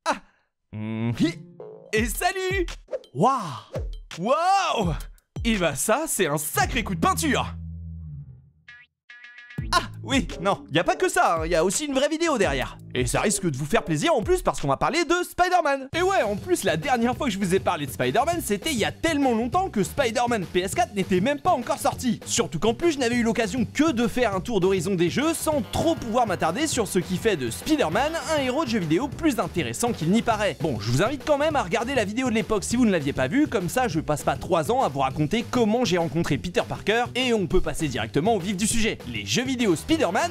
Ah. Et salut. Waouh. Waouh. Et bah ça, c'est un sacré coup de peinture. Ah oui, non, y a pas que ça, hein, y a aussi une vraie vidéo derrière. Et ça risque de vous faire plaisir en plus parce qu'on va parler de Spider-Man. Et ouais, en plus la dernière fois que je vous ai parlé de Spider-Man, c'était il y a tellement longtemps que Spider-Man PS4 n'était même pas encore sorti. Surtout qu'en plus je n'avais eu l'occasion que de faire un tour d'horizon des jeux sans trop pouvoir m'attarder sur ce qui fait de Spider-Man un héros de jeu vidéo plus intéressant qu'il n'y paraît. Bon, je vous invite quand même à regarder la vidéo de l'époque si vous ne l'aviez pas vue, comme ça je passe pas 3 ans à vous raconter comment j'ai rencontré Peter Parker et on peut passer directement au vif du sujet. Les jeux vidéo Spider-Man,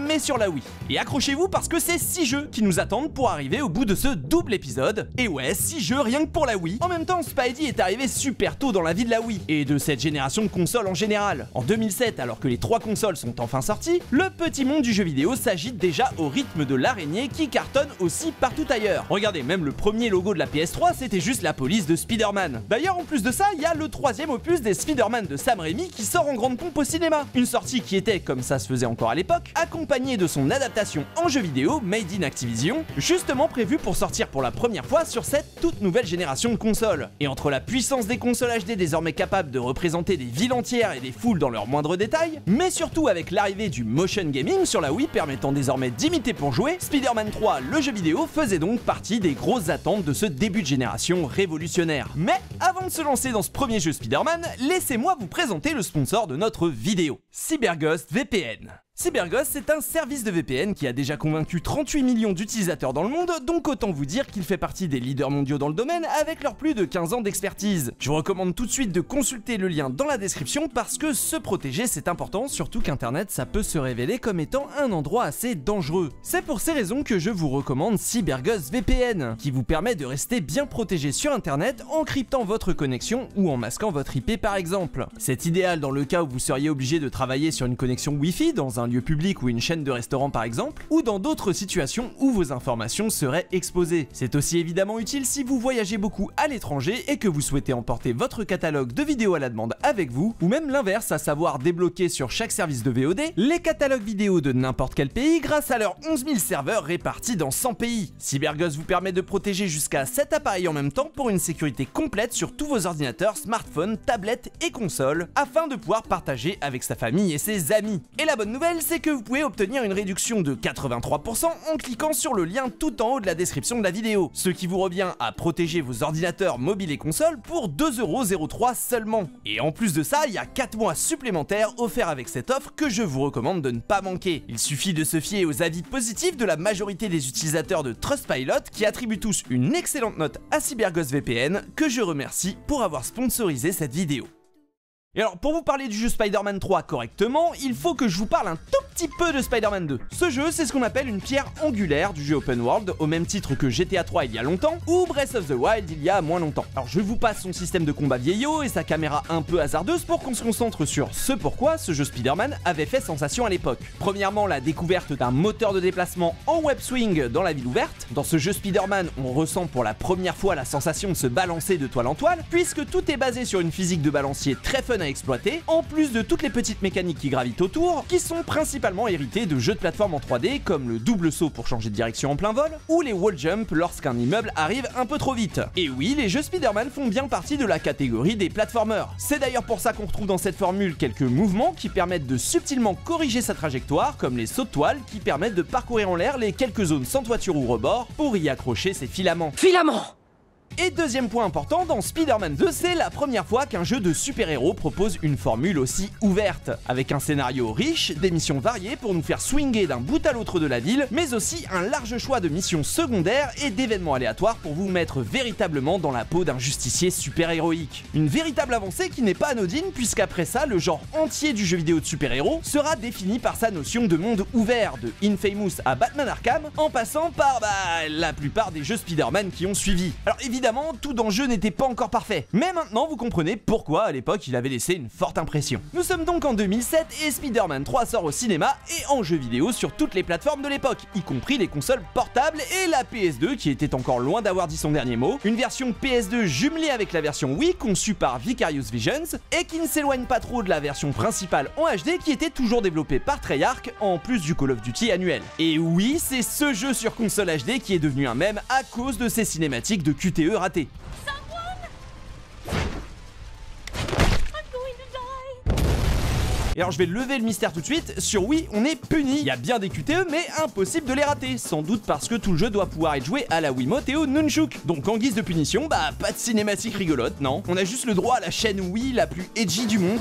mais sur la Wii. Et accrochez-vous parce que c'est 6 jeux qui nous attendent pour arriver au bout de ce double épisode. Et ouais, 6 jeux rien que pour la Wii. En même temps, Spidey est arrivé super tôt dans la vie de la Wii et de cette génération de consoles en général. En 2007, alors que les 3 consoles sont enfin sorties, le petit monde du jeu vidéo s'agite déjà au rythme de l'araignée qui cartonne aussi partout ailleurs. Regardez, même le premier logo de la PS3, c'était juste la police de Spider-Man. D'ailleurs, en plus de ça, il y a le 3e opus des Spider-Man de Sam Raimi qui sort en grande pompe au cinéma. Une sortie qui était, comme ça se faisait encore à l'époque, accompagnée de son adaptation en jeu vidéo Made in Activision, justement prévue pour sortir pour la première fois sur cette toute nouvelle génération de consoles. Et entre la puissance des consoles HD désormais capables de représenter des villes entières et des foules dans leurs moindres détails, mais surtout avec l'arrivée du motion gaming sur la Wii permettant désormais d'imiter pour jouer, Spider-Man 3, le jeu vidéo, faisait donc partie des grosses attentes de ce début de génération révolutionnaire. Mais avant de se lancer dans ce premier jeu Spider-Man, laissez-moi vous présenter le sponsor de notre vidéo, CyberGhost VPN. CyberGhost, c'est un service de VPN qui a déjà convaincu 38 millions d'utilisateurs dans le monde, donc autant vous dire qu'il fait partie des leaders mondiaux dans le domaine avec leurs plus de 15 ans d'expertise. Je vous recommande tout de suite de consulter le lien dans la description parce que se protéger c'est important, surtout qu'Internet ça peut se révéler comme étant un endroit assez dangereux. C'est pour ces raisons que je vous recommande CyberGhost VPN, qui vous permet de rester bien protégé sur Internet en cryptant votre connexion ou en masquant votre IP par exemple. C'est idéal dans le cas où vous seriez obligé de travailler sur une connexion Wi-Fi dans un lieu public ou une chaîne de restaurant par exemple, ou dans d'autres situations où vos informations seraient exposées. C'est aussi évidemment utile si vous voyagez beaucoup à l'étranger et que vous souhaitez emporter votre catalogue de vidéos à la demande avec vous, ou même l'inverse, à savoir débloquer sur chaque service de VOD les catalogues vidéo de n'importe quel pays grâce à leurs 11 000 serveurs répartis dans 100 pays. CyberGhost vous permet de protéger jusqu'à 7 appareils en même temps pour une sécurité complète sur tous vos ordinateurs, smartphones, tablettes et consoles, afin de pouvoir partager avec sa famille et ses amis. Et la bonne nouvelle, c'est que vous pouvez obtenir une réduction de 83% en cliquant sur le lien tout en haut de la description de la vidéo, ce qui vous revient à protéger vos ordinateurs mobiles et consoles pour 2,03€ seulement. Et en plus de ça, il y a 4 mois supplémentaires offerts avec cette offre que je vous recommande de ne pas manquer. Il suffit de se fier aux avis positifs de la majorité des utilisateurs de Trustpilot qui attribuent tous une excellente note à CyberGhost VPN, que je remercie pour avoir sponsorisé cette vidéo. Et alors, pour vous parler du jeu Spider-Man 3 correctement, il faut que je vous parle un tout petit peu de Spider-Man 2. Ce jeu, c'est ce qu'on appelle une pierre angulaire du jeu open world, au même titre que GTA 3 il y a longtemps, ou Breath of the Wild il y a moins longtemps. Alors, je vous passe son système de combat vieillot et sa caméra un peu hasardeuse pour qu'on se concentre sur ce pourquoi ce jeu Spider-Man avait fait sensation à l'époque. Premièrement, la découverte d'un moteur de déplacement en web swing dans la ville ouverte. Dans ce jeu Spider-Man, on ressent pour la première fois la sensation de se balancer de toile en toile, puisque tout est basé sur une physique de balancier très fun à exploiter, en plus de toutes les petites mécaniques qui gravitent autour, qui sont principalement héritées de jeux de plateforme en 3D comme le double saut pour changer de direction en plein vol, ou les wall jump lorsqu'un immeuble arrive un peu trop vite. Et oui, les jeux Spider-Man font bien partie de la catégorie des platformers. C'est d'ailleurs pour ça qu'on retrouve dans cette formule quelques mouvements qui permettent de subtilement corriger sa trajectoire, comme les sauts de toile qui permettent de parcourir en l'air les quelques zones sans toiture ou rebord pour y accrocher ses filaments. Et deuxième point important, dans Spider-Man 2, c'est la première fois qu'un jeu de super-héros propose une formule aussi ouverte, avec un scénario riche, des missions variées pour nous faire swinger d'un bout à l'autre de la ville, mais aussi un large choix de missions secondaires et d'événements aléatoires pour vous mettre véritablement dans la peau d'un justicier super-héroïque. Une véritable avancée qui n'est pas anodine, puisqu'après ça, le genre entier du jeu vidéo de super-héros sera défini par sa notion de monde ouvert, de Infamous à Batman Arkham, en passant par la plupart des jeux Spider-Man qui ont suivi. Alors évidemment, évidemment, tout dans le jeu n'était pas encore parfait. Mais maintenant, vous comprenez pourquoi à l'époque il avait laissé une forte impression. Nous sommes donc en 2007 et Spider-Man 3 sort au cinéma et en jeu vidéo sur toutes les plateformes de l'époque, y compris les consoles portables et la PS2 qui était encore loin d'avoir dit son dernier mot, une version PS2 jumelée avec la version Wii conçue par Vicarious Visions et qui ne s'éloigne pas trop de la version principale en HD qui était toujours développée par Treyarch en plus du Call of Duty annuel. Et oui, c'est ce jeu sur console HD qui est devenu un mème à cause de ses cinématiques de QTE ratées. Et alors je vais lever le mystère tout de suite, sur Wii on est puni. Il y a bien des QTE mais impossible de les rater, sans doute parce que tout le jeu doit pouvoir être joué à la Wiimote et au Nunchuk. Donc en guise de punition, bah pas de cinématique rigolote, non. On a juste le droit à la chaîne Wii la plus edgy du monde.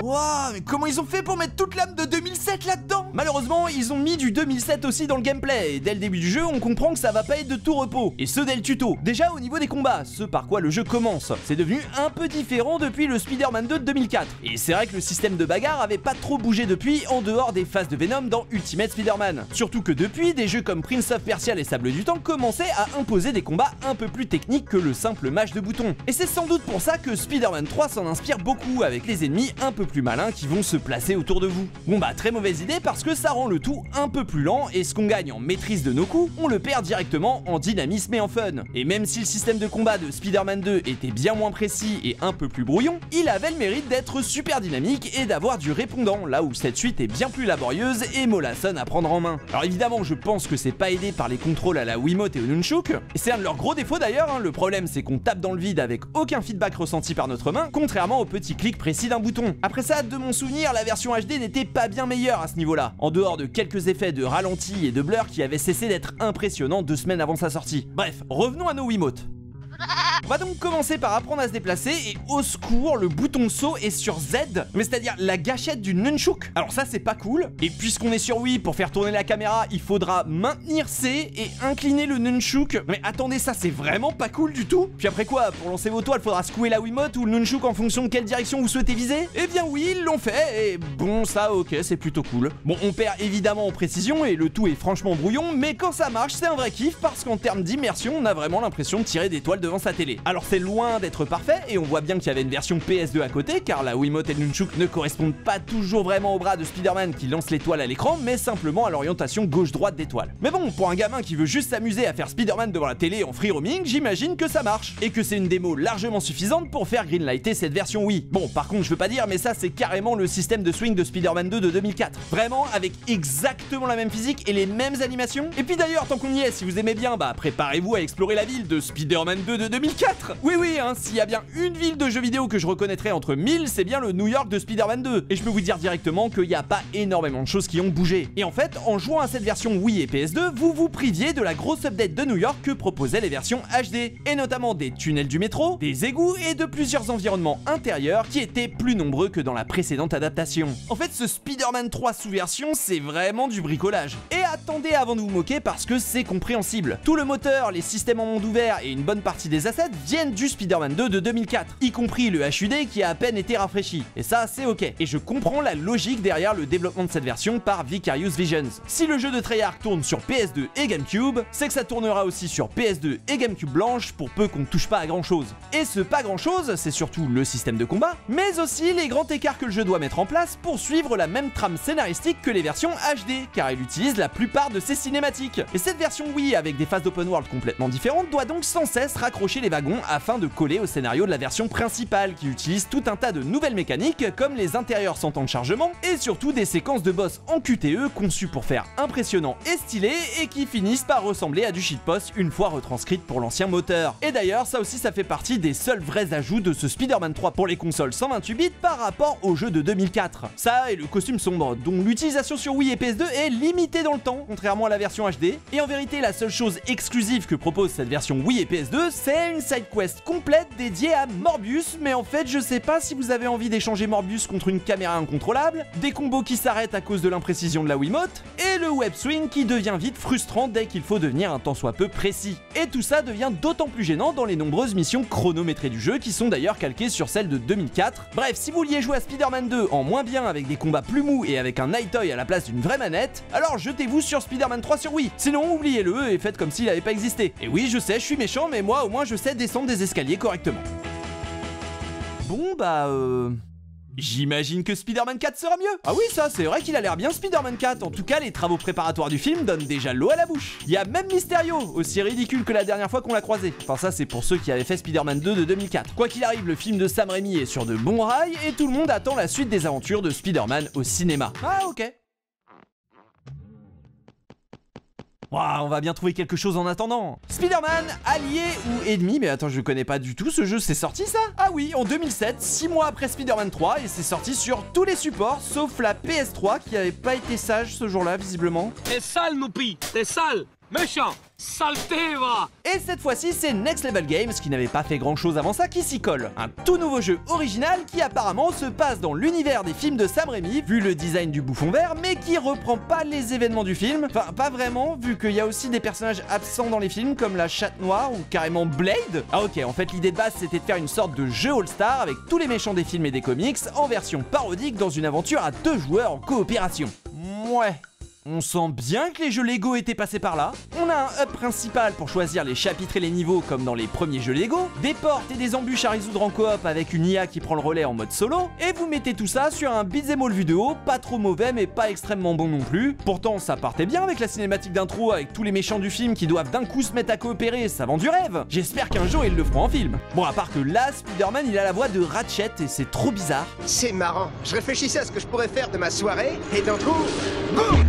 Waouh, mais comment ils ont fait pour mettre toute l'âme de 2007 là-dedans? Malheureusement, ils ont mis du 2007 aussi dans le gameplay, et dès le début du jeu, on comprend que ça va pas être de tout repos. Et ce dès le tuto. Déjà au niveau des combats, ce par quoi le jeu commence, c'est devenu un peu différent depuis le Spider-Man 2 de 2004. Et c'est vrai que le système de bagarre avait pas trop bougé depuis, en dehors des phases de Venom dans Ultimate Spider-Man. Surtout que depuis, des jeux comme Prince of Persia et Sable du Temps commençaient à imposer des combats un peu plus techniques que le simple mash de bouton. Et c'est sans doute pour ça que Spider-Man 3 s'en inspire beaucoup, avec les ennemis un peu plus malins qui vont se placer autour de vous. Bon bah très mauvaise idée parce que ça rend le tout un peu plus lent et ce qu'on gagne en maîtrise de nos coups, on le perd directement en dynamisme et en fun. Et même si le système de combat de Spider-Man 2 était bien moins précis et un peu plus brouillon, il avait le mérite d'être super dynamique et d'avoir du répondant, là où cette suite est bien plus laborieuse et mollassonne à prendre en main. Alors évidemment je pense que c'est pas aidé par les contrôles à la Wiimote et au Nunchuk, et c'est un de leurs gros défauts d'ailleurs, hein. Le problème c'est qu'on tape dans le vide avec aucun feedback ressenti par notre main, contrairement au petit clic précis d'un bouton. Après ça, de mon souvenir, la version HD n'était pas bien meilleure à ce niveau-là, en dehors de quelques effets de ralenti et de blur qui avaient cessé d'être impressionnants 2 semaines avant sa sortie. Bref, revenons à nos Wiimotes. On va donc commencer par apprendre à se déplacer et au secours, le bouton saut est sur Z, mais c'est-à-dire la gâchette du Nunchuk. Alors ça c'est pas cool, et puisqu'on est sur Wii, pour faire tourner la caméra, il faudra maintenir C et incliner le Nunchuk. Mais attendez, ça c'est vraiment pas cool du tout. Puis après quoi, pour lancer vos toiles, il faudra secouer la Wiimote ou le Nunchuk en fonction de quelle direction vous souhaitez viser? Eh bien oui, ils l'ont fait, et bon ça ok, c'est plutôt cool. Bon, on perd évidemment en précision et le tout est franchement brouillon, mais quand ça marche, c'est un vrai kiff parce qu'en termes d'immersion, on a vraiment l'impression de tirer des toiles devant sa télé. Alors c'est loin d'être parfait et on voit bien qu'il y avait une version PS2 à côté car la Wiimote et le Nunchuk ne correspondent pas toujours vraiment au bras de Spider-Man qui lance l'étoile à l'écran mais simplement à l'orientation gauche-droite d'étoile. Mais bon, pour un gamin qui veut juste s'amuser à faire Spider-Man devant la télé en free roaming, j'imagine que ça marche et que c'est une démo largement suffisante pour faire greenlighter cette version Wii. Bon, par contre je veux pas dire mais ça c'est carrément le système de swing de Spider-Man 2 de 2004. Vraiment avec exactement la même physique et les mêmes animations. Et puis d'ailleurs tant qu'on y est, si vous aimez bien, bah préparez-vous à explorer la ville de Spider-Man 2 de 2004. Oui, hein, s'il y a bien une ville de jeux vidéo que je reconnaîtrais entre 1000, c'est bien le New York de Spider-Man 2. Et je peux vous dire directement qu'il n'y a pas énormément de choses qui ont bougé. Et en fait, en jouant à cette version Wii et PS2, vous vous priviez de la grosse update de New York que proposaient les versions HD. Et notamment des tunnels du métro, des égouts et de plusieurs environnements intérieurs qui étaient plus nombreux que dans la précédente adaptation. En fait, ce Spider-Man 3 sous-version, c'est vraiment du bricolage. Et attendez avant de vous moquer parce que c'est compréhensible. Tout le moteur, les systèmes en monde ouvert et une bonne partie des assets viennent du Spider-Man 2 de 2004, y compris le HUD qui a à peine été rafraîchi. Et ça, c'est ok. Et je comprends la logique derrière le développement de cette version par Vicarious Visions. Si le jeu de Treyarch tourne sur PS2 et GameCube, c'est que ça tournera aussi sur PS2 et GameCube blanche pour peu qu'on ne touche pas à grand chose. Et ce pas grand chose, c'est surtout le système de combat, mais aussi les grands écarts que le jeu doit mettre en place pour suivre la même trame scénaristique que les versions HD, car il utilise la plupart de ses cinématiques. Et cette version Wii, avec des phases d'open world complètement différentes, doit donc sans cesse raccrocher les wagons afin de coller au scénario de la version principale qui utilise tout un tas de nouvelles mécaniques comme les intérieurs sans temps de chargement et surtout des séquences de boss en QTE conçues pour faire impressionnant et stylé et qui finissent par ressembler à du shitpost une fois retranscrites pour l'ancien moteur. Et d'ailleurs ça aussi ça fait partie des seuls vrais ajouts de ce Spider-Man 3 pour les consoles 128 bits par rapport au jeu de 2004. Ça et le costume sombre dont l'utilisation sur Wii et PS2 est limitée dans le temps contrairement à la version HD et en vérité la seule chose exclusive que propose cette version Wii et PS2 c'est une side quest complète dédiée à Morbius, mais en fait je sais pas si vous avez envie d'échanger Morbius contre une caméra incontrôlable, des combos qui s'arrêtent à cause de l'imprécision de la Wiimote, et le web swing qui devient vite frustrant dès qu'il faut devenir un tant soit peu précis. Et tout ça devient d'autant plus gênant dans les nombreuses missions chronométrées du jeu qui sont d'ailleurs calquées sur celles de 2004. Bref, si vous vouliez jouer à Spider-Man 2 en moins bien avec des combats plus mous et avec un Night-Toy à la place d'une vraie manette, alors jetez-vous sur Spider-Man 3 sur Wii. Sinon, oubliez-le et faites comme s'il n'avait pas existé. Et oui, je sais, je suis méchant, mais moi au moins je sais descendre des escaliers correctement. Bon j'imagine que Spider-Man 4 sera mieux. Ah oui, ça, c'est vrai qu'il a l'air bien Spider-Man 4. En tout cas, les travaux préparatoires du film donnent déjà l'eau à la bouche. Il y a même Mysterio, aussi ridicule que la dernière fois qu'on l'a croisé. Enfin, ça, c'est pour ceux qui avaient fait Spider-Man 2 de 2004. Quoi qu'il arrive, le film de Sam Raimi est sur de bons rails et tout le monde attend la suite des aventures de Spider-Man au cinéma. Ah, ok. Wow, on va bien trouver quelque chose en attendant. Spider-Man, allié ou ennemi? Mais attends, je connais pas du tout ce jeu, c'est sorti ça? Ah oui, en 2007, 6 mois après Spider-Man 3, et c'est sorti sur tous les supports, sauf la PS3 qui avait pas été sage ce jour-là, visiblement. T'es sale, Noupi, t'es sale, méchant, saleté, va. Et cette fois-ci, c'est Next Level Games, qui n'avait pas fait grand-chose avant ça, qui s'y colle. Un tout nouveau jeu original qui apparemment se passe dans l'univers des films de Sam Raimi, vu le design du bouffon vert, mais qui reprend pas les événements du film. Enfin, pas vraiment, vu qu'il y a aussi des personnages absents dans les films, comme la Chatte Noire ou carrément Blade. Ah ok, en fait l'idée de base c'était de faire une sorte de jeu All-Star avec tous les méchants des films et des comics en version parodique dans une aventure à 2 joueurs en coopération. Ouais. On sent bien que les jeux Lego étaient passés par là. On a un hub principal pour choisir les chapitres et les niveaux comme dans les premiers jeux Lego, des portes et des embûches à résoudre en coop avec une IA qui prend le relais en mode solo, et vous mettez tout ça sur un beat'em all vu de haut, pas trop mauvais mais pas extrêmement bon non plus. Pourtant ça partait bien avec la cinématique d'intro avec tous les méchants du film qui doivent d'un coup se mettre à coopérer, ça vend du rêve. J'espère qu'un jour ils le feront en film. Bon, à part que là, Spider-Man il a la voix de Ratchet et c'est trop bizarre. C'est marrant, je réfléchissais à ce que je pourrais faire de ma soirée, et d'un coup, boum!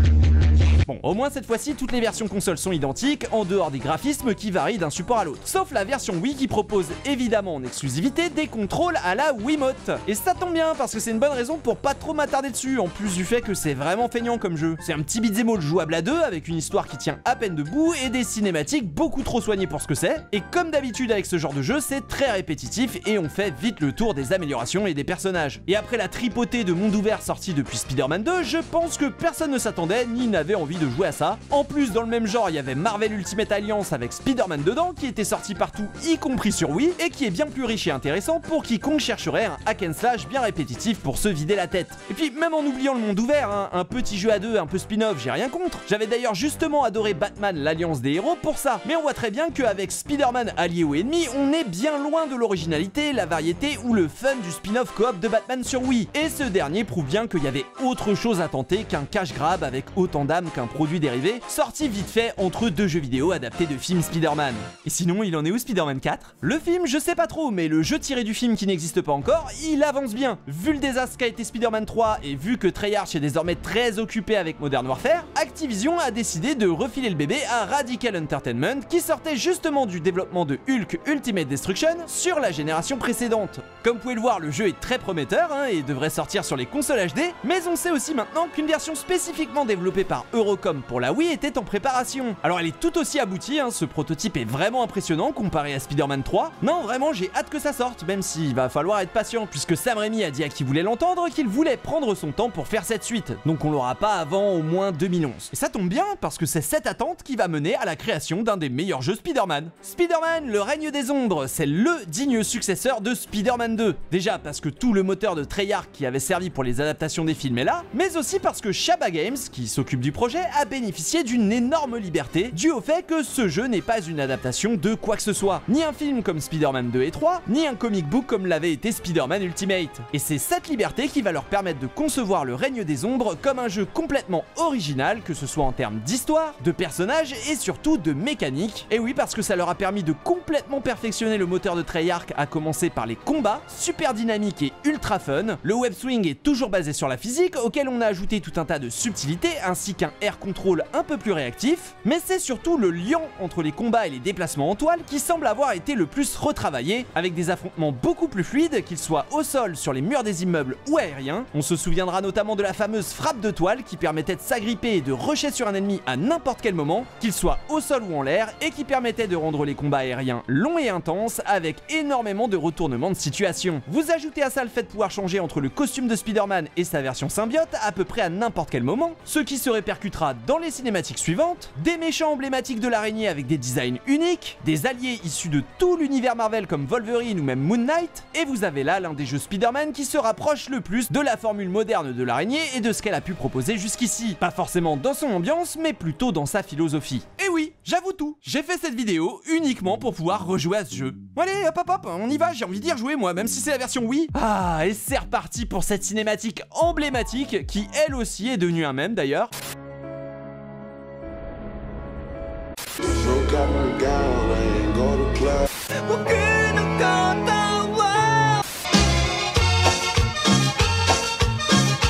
Bon, au moins cette fois-ci, toutes les versions consoles sont identiques, en dehors des graphismes qui varient d'un support à l'autre. Sauf la version Wii qui propose évidemment en exclusivité des contrôles à la Wiimote. Et ça tombe bien, parce que c'est une bonne raison pour pas trop m'attarder dessus, en plus du fait que c'est vraiment feignant comme jeu. C'est un petit beat'em all jouable à 2, avec une histoire qui tient à peine debout, et des cinématiques beaucoup trop soignées pour ce que c'est. Et comme d'habitude avec ce genre de jeu, c'est très répétitif, et on fait vite le tour des améliorations et des personnages. Et après la tripotée de monde ouvert sortie depuis Spider-Man 2, je pense que personne ne s'attendait, ni n'avait envie de jouer à ça. En plus, dans le même genre, il y avait Marvel Ultimate Alliance avec Spider-Man dedans, qui était sorti partout, y compris sur Wii, et qui est bien plus riche et intéressant pour quiconque chercherait un hack and slash bien répétitif pour se vider la tête. Et puis, même en oubliant le monde ouvert, hein, un petit jeu à 2, un peu spin-off, j'ai rien contre. J'avais d'ailleurs justement adoré Batman, l'Alliance des héros pour ça. Mais on voit très bien qu'avec Spider-Man allié ou ennemi, on est bien loin de l'originalité, la variété ou le fun du spin-off coop de Batman sur Wii. Et ce dernier prouve bien qu'il y avait autre chose à tenter qu'un cash grab avec autant d'âme qu'un produit dérivé, sorti vite fait entre 2 jeux vidéo adaptés de films Spider-Man. Et sinon, il en est où Spider-Man 4? Le film, je sais pas trop, mais le jeu tiré du film qui n'existe pas encore, il avance bien. Vu le désastre qu'a été Spider-Man 3 et vu que Treyarch est désormais très occupé avec Modern Warfare, Activision a décidé de refiler le bébé à Radical Entertainment qui sortait justement du développement de Hulk Ultimate Destruction sur la génération précédente. Comme vous pouvez le voir, le jeu est très prometteur hein, et devrait sortir sur les consoles HD, mais on sait aussi maintenant qu'une version spécifiquement développée par Eurocom pour la Wii était en préparation. Alors elle est tout aussi aboutie, hein, ce prototype est vraiment impressionnant comparé à Spider-Man 3. Non, vraiment, j'ai hâte que ça sorte, même s'il va falloir être patient, puisque Sam Raimi a dit à qui voulait l'entendre qu'il voulait prendre son temps pour faire cette suite. Donc on l'aura pas avant au moins 2011. Et ça tombe bien, parce que c'est cette attente qui va mener à la création d'un des meilleurs jeux Spider-Man. Spider-Man, le règne des ombres, c'est le digne successeur de Spider-Man 2. Déjà parce que tout le moteur de Treyarch qui avait servi pour les adaptations des films est là, mais aussi parce que Shabba Games, qui s'occupe du projet, a bénéficié d'une énorme liberté, dû au fait que ce jeu n'est pas une adaptation de quoi que ce soit. Ni un film comme Spider-Man 2 et 3, ni un comic book comme l'avait été Spider-Man Ultimate. Et c'est cette liberté qui va leur permettre de concevoir le règne des ombres comme un jeu complètement original, que ce soit en termes d'histoire, de personnages et surtout de mécanique. Et oui, parce que ça leur a permis de complètement perfectionner le moteur de Treyarch, à commencer par les combats, super dynamique et ultra fun. Le web swing est toujours basé sur la physique, auquel on a ajouté tout un tas de subtilités ainsi qu'un air control un peu plus réactif, mais c'est surtout le lien entre les combats et les déplacements en toile qui semble avoir été le plus retravaillé, avec des affrontements beaucoup plus fluides, qu'ils soient au sol, sur les murs des immeubles ou aériens. On se souviendra notamment de la fameuse frappe de toile qui permettait de s'agripper et de rusher sur un ennemi à n'importe quel moment, qu'il soit au sol ou en l'air, et qui permettait de rendre les combats aériens longs et intenses avec énormément de retournements de situation. Vous ajoutez à ça le fait de pouvoir changer entre le costume de Spider-Man et sa version symbiote à peu près à n'importe quel moment, ce qui se répercutera dans les cinématiques suivantes, des méchants emblématiques de l'araignée avec des designs uniques, des alliés issus de tout l'univers Marvel comme Wolverine ou même Moon Knight, et vous avez là l'un des jeux Spider-Man qui se rapproche le plus de la formule moderne de l'araignée et de ce qu'elle a pu proposer jusqu'ici. Pas forcément dans son ambiance, mais plutôt dans sa philosophie. Et oui, j'avoue tout, j'ai fait cette vidéo uniquement pour pouvoir rejouer à ce jeu. Allez, hop hop hop, on y va, j'ai envie d'y rejouer moi, même si c'est la version Wii. Ah, et c'est reparti pour cette cinématique emblématique qui elle aussi est devenue un mème d'ailleurs.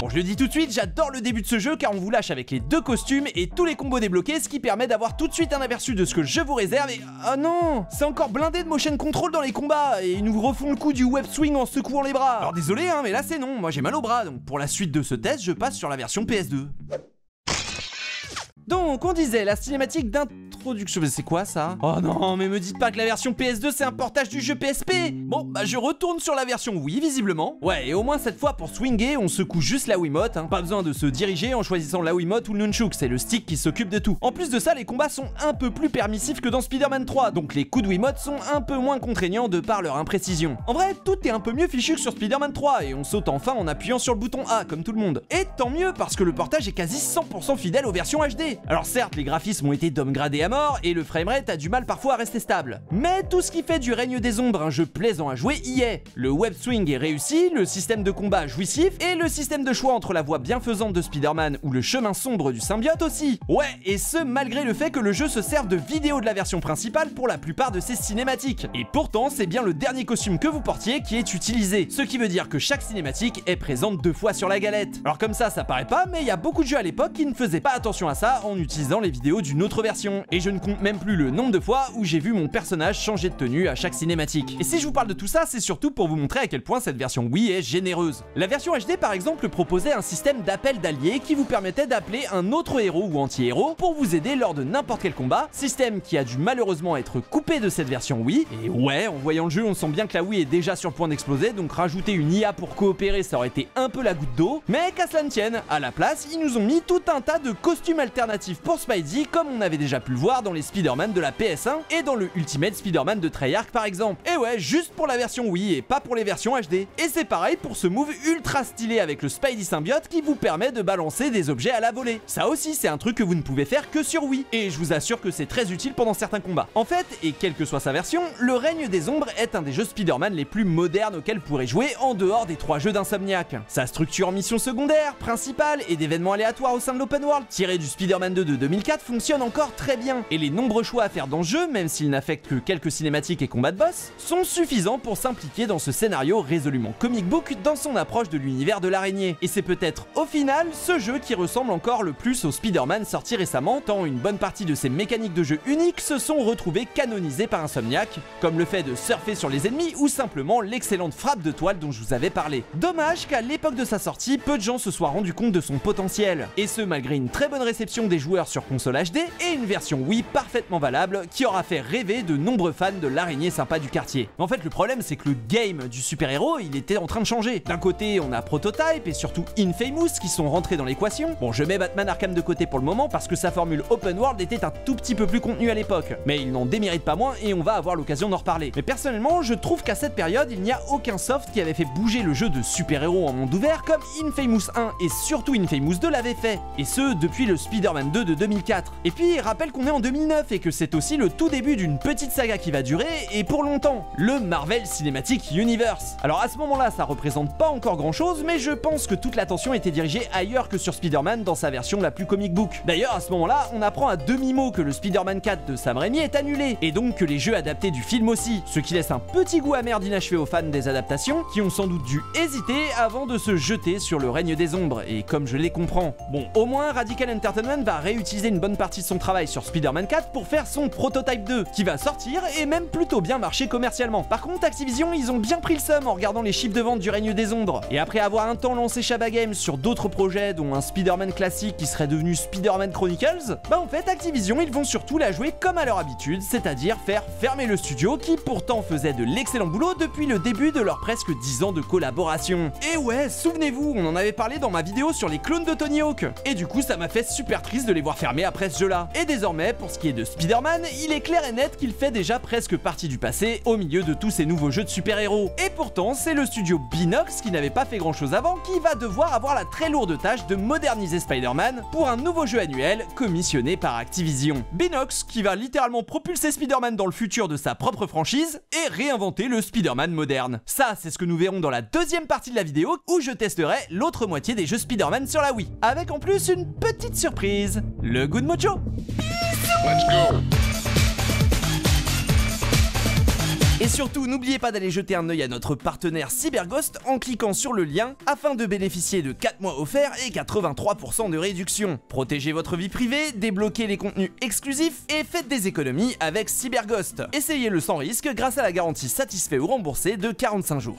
Bon, je le dis tout de suite, j'adore le début de ce jeu car on vous lâche avec les deux costumes et tous les combos débloqués, ce qui permet d'avoir tout de suite un aperçu de ce que je vous réserve. Et oh non, c'est encore blindé de motion control dans les combats et ils nous refont le coup du web swing en secouant les bras. Alors désolé mais là c'est non, moi j'ai mal au bras, donc pour la suite de ce test je passe sur la version PS2. Donc on disait la cinématique d'introduction, mais c'est quoi ça? Oh non, mais me dites pas que la version PS2 c'est un portage du jeu PSP. Bon bah je retourne sur la version Wii visiblement. Ouais, et au moins cette fois pour swinger on secoue juste la Wiimote, hein. Pas besoin de se diriger en choisissant la Wiimote ou le Nunchuk, c'est le stick qui s'occupe de tout. En plus de ça, les combats sont un peu plus permissifs que dans Spider-Man 3, donc les coups de Wiimote sont un peu moins contraignants de par leur imprécision. En vrai, tout est un peu mieux fichu que sur Spider-Man 3 et on saute enfin en appuyant sur le bouton A comme tout le monde. Et tant mieux parce que le portage est quasi 100% fidèle aux versions HD. Alors certes, les graphismes ont été downgradés à mort et le framerate a du mal parfois à rester stable. Mais tout ce qui fait du Règne des Ombres un jeu plaisant à jouer y est. Le web swing est réussi, le système de combat jouissif et le système de choix entre la voix bienfaisante de Spider-Man ou le chemin sombre du symbiote aussi. Ouais, et ce malgré le fait que le jeu se serve de vidéos de la version principale pour la plupart de ses cinématiques. Et pourtant, c'est bien le dernier costume que vous portiez qui est utilisé, ce qui veut dire que chaque cinématique est présente 2 fois sur la galette. Alors comme ça paraît pas, mais il y a beaucoup de jeux à l'époque qui ne faisaient pas attention à ça en utilisant les vidéos d'une autre version, et je ne compte même plus le nombre de fois où j'ai vu mon personnage changer de tenue à chaque cinématique. Et si je vous parle de tout ça, c'est surtout pour vous montrer à quel point cette version Wii est généreuse. La version HD par exemple proposait un système d'appel d'alliés qui vous permettait d'appeler un autre héros ou anti-héros pour vous aider lors de n'importe quel combat, système qui a dû malheureusement être coupé de cette version Wii. Et ouais, en voyant le jeu on sent bien que la Wii est déjà sur le point d'exploser, donc rajouter une IA pour coopérer ça aurait été un peu la goutte d'eau, mais qu'à cela ne tienne, à la place ils nous ont mis tout un tas de costumes alternatifs pour Spidey comme on avait déjà pu le voir dans les Spider-Man de la PS1 et dans le Ultimate Spider-Man de Treyarch par exemple. Et ouais, juste pour la version Wii et pas pour les versions HD. Et c'est pareil pour ce move ultra stylé avec le Spidey symbiote qui vous permet de balancer des objets à la volée. Ça aussi c'est un truc que vous ne pouvez faire que sur Wii, et je vous assure que c'est très utile pendant certains combats. En fait, et quelle que soit sa version, le Règne des Ombres est un des jeux Spider-Man les plus modernes auxquels vous pourrez jouer en dehors des 3 jeux d'Insomniac. Sa structure mission secondaire, principale et d'événements aléatoires au sein de l'open world tiré du Spider-Man 2 de 2004 fonctionne encore très bien, et les nombreux choix à faire dans le jeu, même s'ils n'affectent que quelques cinématiques et combats de boss, sont suffisants pour s'impliquer dans ce scénario résolument comic book dans son approche de l'univers de l'araignée. Et c'est peut-être au final ce jeu qui ressemble encore le plus au Spider-Man sorti récemment, tant une bonne partie de ses mécaniques de jeu uniques se sont retrouvées canonisées par Insomniac, comme le fait de surfer sur les ennemis ou simplement l'excellente frappe de toile dont je vous avais parlé. Dommage qu'à l'époque de sa sortie, peu de gens se soient rendus compte de son potentiel, et ce malgré une très bonne réception des joueurs sur console HD et une version Wii parfaitement valable qui aura fait rêver de nombreux fans de l'araignée sympa du quartier. En fait, le problème c'est que le game du super-héros il était en train de changer. D'un côté on a Prototype et surtout Infamous qui sont rentrés dans l'équation. Bon, je mets Batman Arkham de côté pour le moment parce que sa formule open world était un tout petit peu plus contenue à l'époque, mais il n'en démérite pas moins et on va avoir l'occasion d'en reparler. Mais personnellement je trouve qu'à cette période il n'y a aucun soft qui avait fait bouger le jeu de super-héros en monde ouvert comme Infamous 1 et surtout Infamous 2 l'avait fait, et ce depuis le Spider-Man 2 de 2004. Et puis rappelle qu'on est en 2009 et que c'est aussi le tout début d'une petite saga qui va durer, et pour longtemps, le Marvel Cinematic Universe. Alors à ce moment-là, ça représente pas encore grand-chose, mais je pense que toute l'attention était dirigée ailleurs que sur Spider-Man dans sa version la plus comic book. D'ailleurs, à ce moment-là, on apprend à demi-mot que le Spider-Man 4 de Sam Raimi est annulé, et donc que les jeux adaptés du film aussi, ce qui laisse un petit goût amer d'inachevé aux fans des adaptations, qui ont sans doute dû hésiter avant de se jeter sur le règne des ombres, et comme je les comprends. Bon, au moins, Radical Entertainment va réutiliser une bonne partie de son travail sur Spider-Man 4 pour faire son Prototype 2, qui va sortir et même plutôt bien marcher commercialement. Par contre, Activision, ils ont bien pris le seum en regardant les chiffres de vente du règne des ombres, et après avoir un temps lancé Shabba Games sur d'autres projets, dont un Spider-Man classique qui serait devenu Spider-Man Chronicles, bah en fait, Activision, ils vont surtout la jouer comme à leur habitude, c'est-à-dire faire fermer le studio qui pourtant faisait de l'excellent boulot depuis le début de leurs presque 10 ans de collaboration. Et ouais, souvenez-vous, on en avait parlé dans ma vidéo sur les clones de Tony Hawk, et du coup ça m'a fait super triste de les voir fermer après ce jeu-là. Et désormais, pour ce qui est de Spider-Man, il est clair et net qu'il fait déjà presque partie du passé au milieu de tous ces nouveaux jeux de super-héros. Et pourtant, c'est le studio Binox, qui n'avait pas fait grand-chose avant, qui va devoir avoir la très lourde tâche de moderniser Spider-Man pour un nouveau jeu annuel commissionné par Activision. Binox, qui va littéralement propulser Spider-Man dans le futur de sa propre franchise et réinventer le Spider-Man moderne. Ça, c'est ce que nous verrons dans la deuxième partie de la vidéo où je testerai l'autre moitié des jeux Spider-Man sur la Wii. Avec en plus une petite surprise, le Good Mojo. Let's go. Et surtout, n'oubliez pas d'aller jeter un œil à notre partenaire CyberGhost en cliquant sur le lien afin de bénéficier de 4 mois offerts et 83% de réduction. Protégez votre vie privée, débloquez les contenus exclusifs et faites des économies avec CyberGhost. Essayez-le sans risque grâce à la garantie satisfait ou remboursé de 45 jours.